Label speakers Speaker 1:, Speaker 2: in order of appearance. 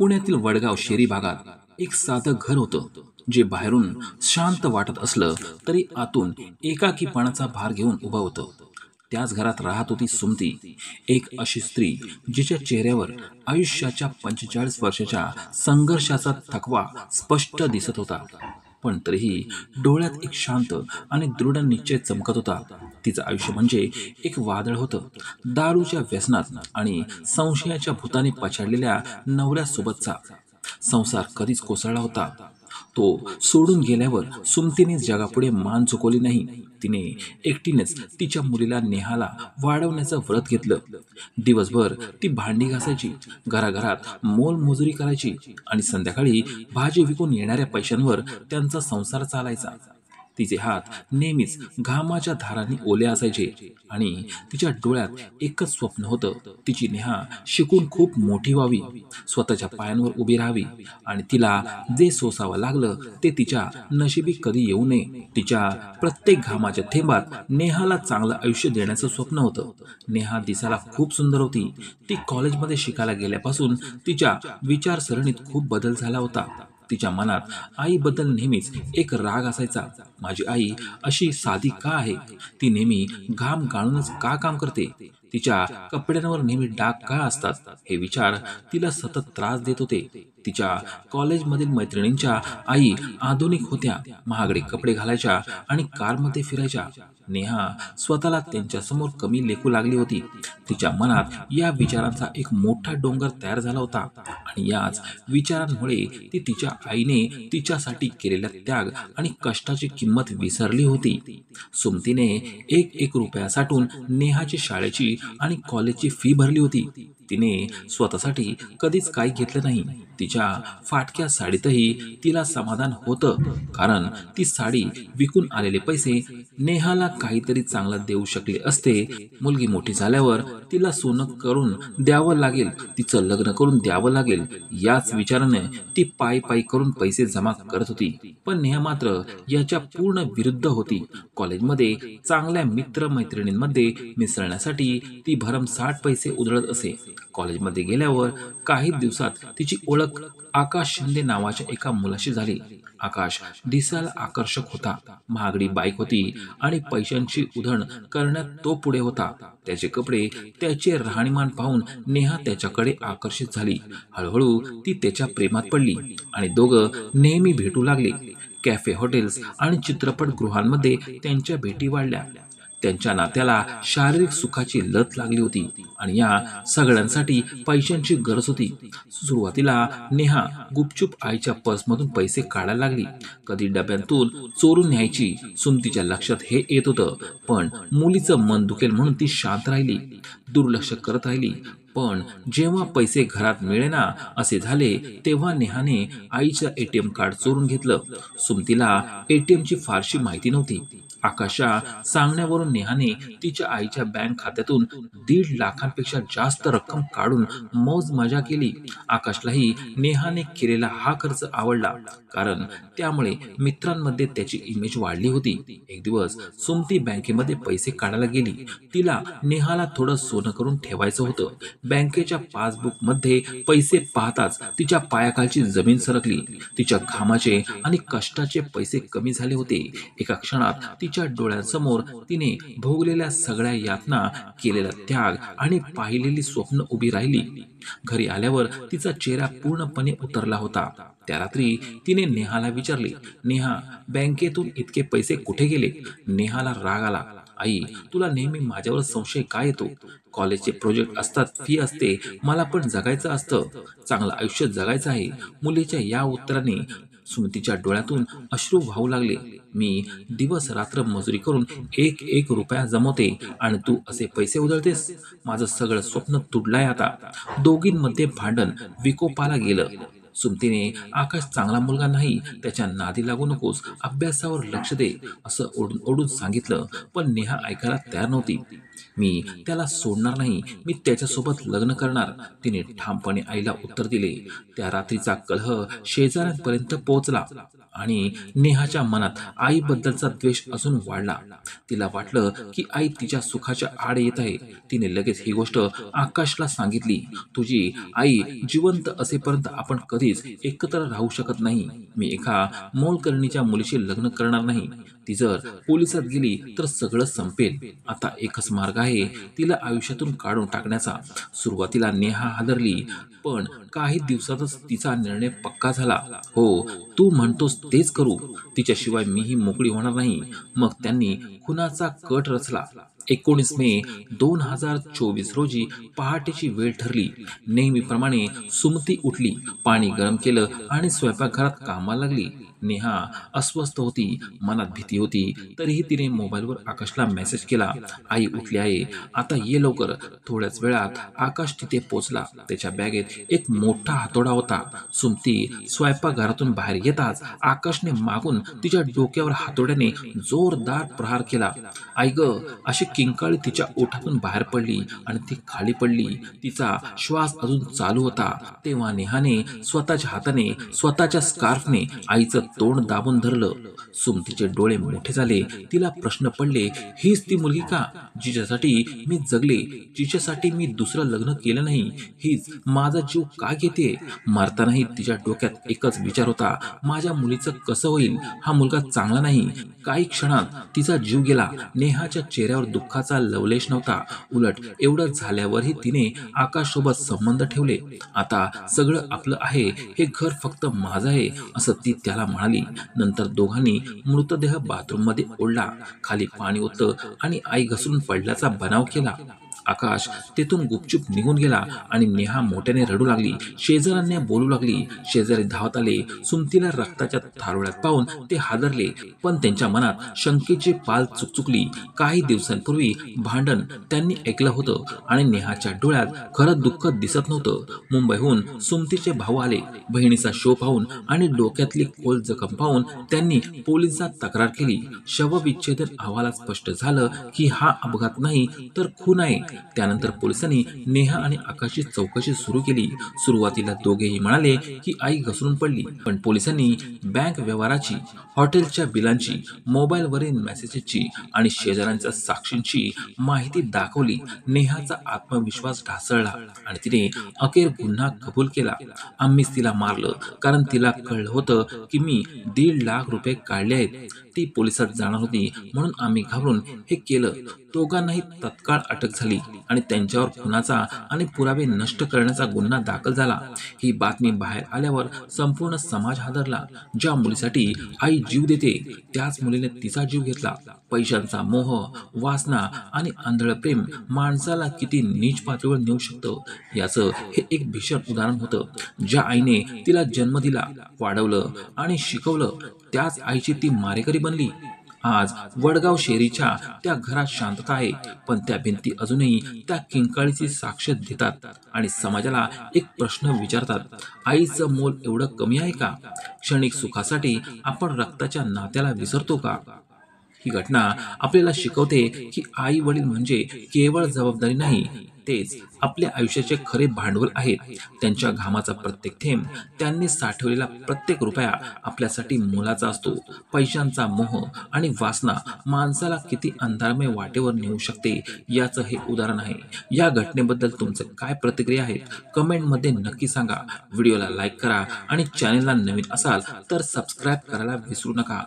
Speaker 1: पुण्यातील वडगाव शेरी भागात एक साधं घर होतं, जे बाहेरून शांत वाटत असलं तरी आतून एकाकीपणाचा भार घेऊन उभं होतं. त्याच घरात राहत होती सुमती, एक अशी स्त्री जिच्या चेहऱ्यावर आयुष्याच्या 45 वर्षाच्या संघर्षाचा थकवा स्पष्ट दिसत होता. पण तरीही डोळ्यात एक शांत आणि दृढ निश्चय चमकत होता. तिचं आयुष्य म्हणजे एक वादळ होतं, दारूच्या व्यसनात आणि संशयाच्या भूताने पछाडलेल्या नवऱ्यासोबतचा. संसार कधीच कोसळला होता. तो सोडून गेल्यावर सुमतीने जगापुढे मान झुकवली नाही. तिने एकटीनेच तिच्या मुलीला नेहाला वाढवण्याचं व्रत घेतलं. दिवसभर ती भांडी घासायची, घराघरात मोलमजुरी करायची आणि संध्याकाळी भाजी विकून येणाऱ्या पैशांवर त्यांचा संसार चालायचा. तिचे हात नेहमीच घामाच्या धारांनी ओले असायचे आणि तिच्या डोळ्यात एकच स्वप्न होतं, तिची नेहा शिकून खूप मोठी व्हावी, स्वतःच्या पायांवर उभी राहावी आणि तिला जे सोसावं लागलं ते तिच्या नशिबी कधी येऊ नये. तिच्या प्रत्येक घामाच्या थेंबात नेहाला चांगलं आयुष्य देण्याचं स्वप्न होतं. नेहा दिसायला खूप सुंदर होती. ती कॉलेजमध्ये शिकायला गेल्यापासून तिच्या विचारसरणीत खूप बदल झाला होता. तिच्या मनात आईबद्दल नेहमीच एक राग असायचा. माझी आई अशी साधी का आहे? ती नेहमी घाम गाळूनच का काम करते? तिच्या कपड्यांवर नेहमी डाग का असतात? हे विचार तिला सतत त्रास देत होते. तिच्या कॉलेजमधील मैत्रिणींच्या आई आधुनिक होत्या, महागडे कपडे घालायच्या आणि कारमध्ये फिरायच्या. नेहा स्वतःला त्यांच्यासमोर कमी लेखू लागली होती. तिच्या मनात या विचारांचा एक मोठा डोंगर तयार झाला होता आणि याच विचारांमुळे ती तिच्या आईने तिच्यासाठी केलेल्या त्याग आणि कष्टाची किंमत विसरली होती. सुमतीने एक एक रुपया साठवून नेहाची शाळेची आणि कॉलेजची फी भरली होती. तिने स्वतःसाठी कधीच काही घेतलं नाही. तिच्या फाटक्या साडीतही तिला समाधान होतं, कारण ती साडी विकून आलेले पैसे नेहाला काहीतरी चांगलं देऊ शकले असते. मुलगी मोठी झाल्यावर तिला सोनं करून द्यावं लागेल, तिचं लग्न करून द्यावं लागेल, याच विचाराने ती पायी पायी करून पैसे जमा करत होती. पण नेहा मात्र याच्या पूर्ण विरुद्ध होती. कॉलेजमध्ये चांगल्या मित्रमैत्रिणींमध्ये मिसळण्यासाठी ती भरमसाठ पैसे उधळत असे. कॉलेजमध्ये गेल्यावर काही दिवसात तिची ओळख आकाश शिंदे नावाच्या एका मुलाशी झाली. आकाश दिसायला आकर्षक होता, महागडी बाईक होती आणि पैशांची उधळ करण्यात तो पुढे होता. त्याचे कपडे, त्याचे राहणीमान पाहून नेहा त्याच्याकडे आकर्षित झाली. हळूहळू ती त्याच्या प्रेमात पडली आणि दोघं नेहमी भेटू लागले. कॅफे, हॉटेल्स आणि चित्रपटगृहांमध्ये त्यांच्या भेटी वाढल्या. त्यांच्या नात्याला शारीरिक सुखाची लत लागली होती आणि या सगळ्यांसाठी पैशांची गरज होती. सुरुवातीला नेहा गुपचूप आईच्या पर्समधून पैसे काढायला लागली. कधी डब्यातून चोरून न्यायची. सुमतीच्या लक्षात हे येत होतं, पण मुलीचं मन दुखेल म्हणून ती शांत राहिली, दुर्लक्ष करत राहिली. पण जेव्हा पैसे घरात मिळेना असे झाले, तेव्हा नेहाने आईचं ATM कार्ड चोरून घेतलं. सुमतीला ATM ची फारशी माहिती नव्हती. आकाशच्या सांगण्यावरून नेहाने तिच्या आईच्या बँक खात्यातून 1.5 लाखांपेक्षा जास्त रक्कम काढून मौज मजा केली. आकाशलाही नेहाने केलेला हा खर्च आवडला, कारण त्यामुळे मित्रांमध्ये त्याची इमेज वाढली होती. एक दिवस सुमती बँकेमध्ये पैसे काढायला गेली. तिला नेहाला थोडं सोनं करून ठेवायचं होतं. बँकेच्या पासबुक मध्ये पैसे पाहताच तिच्या पायाखालची जमीन सरकली. तिच्या घामाचे आणि कष्टाचे पैसे कमी झाले होते. एका क्षणात तिच्या डोळ्यांसमोर तिने भोगलेल्या सगळ्या यातना, केलेला त्याग आणि पाहिलेली स्वप्न उभी राहिली. घरी आल्यावर तिचा चेहरा पूर्णपणे उतरला होता. त्या रात्री तिने नेहाला विचारले, नेहा, बँकेतून इतके पैसे कुठे गेले? नेहाला राग आला. आई, तुला नेहमी माझ्यावर संशय काय येतो? कॉलेजचे प्रोजेक्ट असतात, फी असते, मला पण जगायचं असतं, चांगलं आयुष्य जगायचं आहे. मुलीच्या या उत्तराने सुमतीच्या डोळ्यातून अश्रू वाहू लागले. मी दिवस रात्र मजुरी करून एक एक रुपया जमवते आणि तू असे पैसे उधळतेस? माझं सगळं स्वप्न तुडलंय आता. दोघींमध्ये भांडण विकोपाला गेलं. सुमतीने आकाश चांगला मुलगा नाही, त्याच्या नादी लागू नकोस, अभ्यासावर लक्ष दे, असं ओढून ओढून सांगितलं. पण नेहा ऐकायला तयार नव्हती. मी त्याला सोडणार नाही, मी त्याच्यासोबत लग्न करणार, तिने ठामपणे आईला उत्तर दिले. त्या रात्रीचा कलह शेजाऱ्यांपर्यंत पोहोचला. आणि नेहाच्या मनात आईबद्दलचा द्वेष अजून वाढला. तिला वाटलं की आई तिच्या सुखाच्या आड येत आहे. तिने लगेच ही गोष्ट आकाशला सांगितली. तुझी आई जिवंत असेपर्यंत आपण कधीच एकत्र राहू शकत नाही. मी एका मोलकरणीच्या मुलीशी लग्न करणार नाही. ती जर पोलिसात गेली तर सगळं संपेल. आता एकच मार्ग आहे तिला आयुष्यातून काढून टाकण्याचा. सुरुवातीला नेहा हादरली, पण काही दिवसातच तिचा निर्णय पक्का झाला. हो, तू म्हणतोस तेच करू. तिच्याशिवाय मीही मोकळी होणार नाही. मग त्यांनी खुनाचा कट रचला. 19 मे 2024 रोजी पहाटेची वेळ ठरली. नेहमीप्रमाणे सुमती उठली, पाणी गरम केलं आणि स्वयंपाकघरात कामाला लागली. नेहा अस्वस्थ होती, मनात भीती होती. तरीही तिने मोबाईलवर आकाशला मेसेज केला, आई उठली आहे, आता ये लवकर. थोड्याच वेळात आकाश तिथे पोचला. त्याच्या बॅगेत एक मोठा हातोडा होता. सुमती स्वयंपाकघरातून बाहेर येताच आकाशने मागून तिच्या डोक्यावर हातोड्याने जोरदार प्रहार केला. आई ग, अशी किंकाळी तिच्या ओठातून बाहेर पडली आणि ती खाली पडली. तिचा श्वास अजून चालू होता. तेव्हा नेहाने स्वतःच्या हाताने, स्वतःच्या स्कार्फने आईचं तोंड दाबून धरलं. सुमतीचे डोळे मोठे झाले. तिला प्रश्न पडले, हीच ती मुलगी का जिच्यासाठी मी जगले, जिच्यासाठी मी दुसरं लग्न केलं नाही? हीच माझा जीव का घेते? मारतानाही तिच्या डोक्यात एकच विचार होता, माझ्या मुलीचं कसं होईल? हा मुलगा चांगला नाही. काही क्षणात तिचा जीव गेला. नेहाच्या चेहऱ्यावर दुःखाचा लवलेश नव्हता. उलट एवढं झाल्यावरही तिने आकाशसोबत संबंध ठेवले. आता सगळं आपलं आहे, हे घर फक्त माझं आहे असं ती त्याला म्हणाली. नंतर दोघांनी मृतदेह बाथरूम मध्ये ओढला. खाली पाणी होतं आणि आई घसरून पडल्याचा बनाव केला. आकाश तेथून गुपचूप निघून गेला आणि नेहा मोठ्याने रडू लागली. शेजाऱ्यांना बोलू लागली. शेजारी धावत आले. सुमतीला रक्ताच्या थारोळ्यात पाहून ते हादरले, पण त्यांच्या मनात शंकेची पाल चुकचुकली. काही दिवसांपूर्वी भांडण त्यांनी ऐकलं होतं आणि नेहाच्या डोळ्यात खरं दुःख दिसत नव्हतं. मुंबईहून सुमतीचे भाऊ आले. बहिणीचा शो पाहून आणि डोक्यातली खोल जखम पाहून त्यांनी पोलिसात तक्रार केली. शवविच्छेदन अहवालात स्पष्ट झालं की हा अपघात नाही तर खून आहे. त्यानंतर पोलिसांनी नेहा आणि आकाशची चौकशी सुरू केली. सुरुवातीला दोघेही म्हणाले की आई घसरून पडली, पण पोलिसांनी बँक व्यवहाराची, हॉटेलच्या बिलांची, मोबाईलवरील मेसेजची आणि शेजाऱ्यांच्या साक्षींची माहिती दाखवली. नेहाचा आत्मविश्वास ढासळला आणि तिने अखेर गुन्हा कबूल केला. आम्हीच तिला मारलं कारण तिला कळलं होतं की मी 1.5 लाख रुपये काढले आहेत. ती पोलिसात जाणार होती म्हणून आम्ही घाबरून हे केलं. दोघांनाही तत्काळ अटक झाली आणि त्यांच्यावर खुनाचा आणि पुरावे नष्ट करण्याचा गुन्हा दाखल झाला. ही बातमी बाहेर आल्यावर संपूर्ण समाज हादरला. ज्या मुलीसाठी आई जीव देते त्याच मुलीने तिचा जीव घेतला. पैशांचा मोह, वासना आणि आंधळ प्रेम माणसाला किती नीच पातळीवर नेऊ शकतं याचं हे एक भीषण उदाहरण होतं. ज्या आईने तिला जन्म दिला, वाढवलं आणि शिकवलं, त्याच आईची ती मारेकरी बनली. आज वडगाव शेरीच्या त्या घरात शांतता आहे, पण त्या भिंती अजूनही त्या किंकाळीची साक्ष देतात आणि समाजाला एक प्रश्न विचारतात, आईचं मोल एवढं कमी आहे का? क्षणिक सुखासाठी आपण रक्ताच्या नात्याला विसरतो का? ही घटना आपल्याला शिकवते की आई वडील म्हणजे केवळ जबाबदारी नाही, तेच आपल्या आयुष्याचे खरे भांडवल आहेत. त्यांच्या घामाचा प्रत्येक थेंब, त्यांनी साठवलेला प्रत्येक रुपया आपल्यासाठी मोलाचा असतो. पैशांचा मोह आणि वासना माणसाला किती अंधारमय वाटेवर नेऊ शकते याचं हे उदाहरण आहे. या घटनेबद्दल तुमचं काय प्रतिक्रिया आहेत कमेंटमध्ये नक्की सांगा. व्हिडिओला लाईक करा आणि चॅनलला नवीन असाल तर सबस्क्राईब करायला विसरू नका.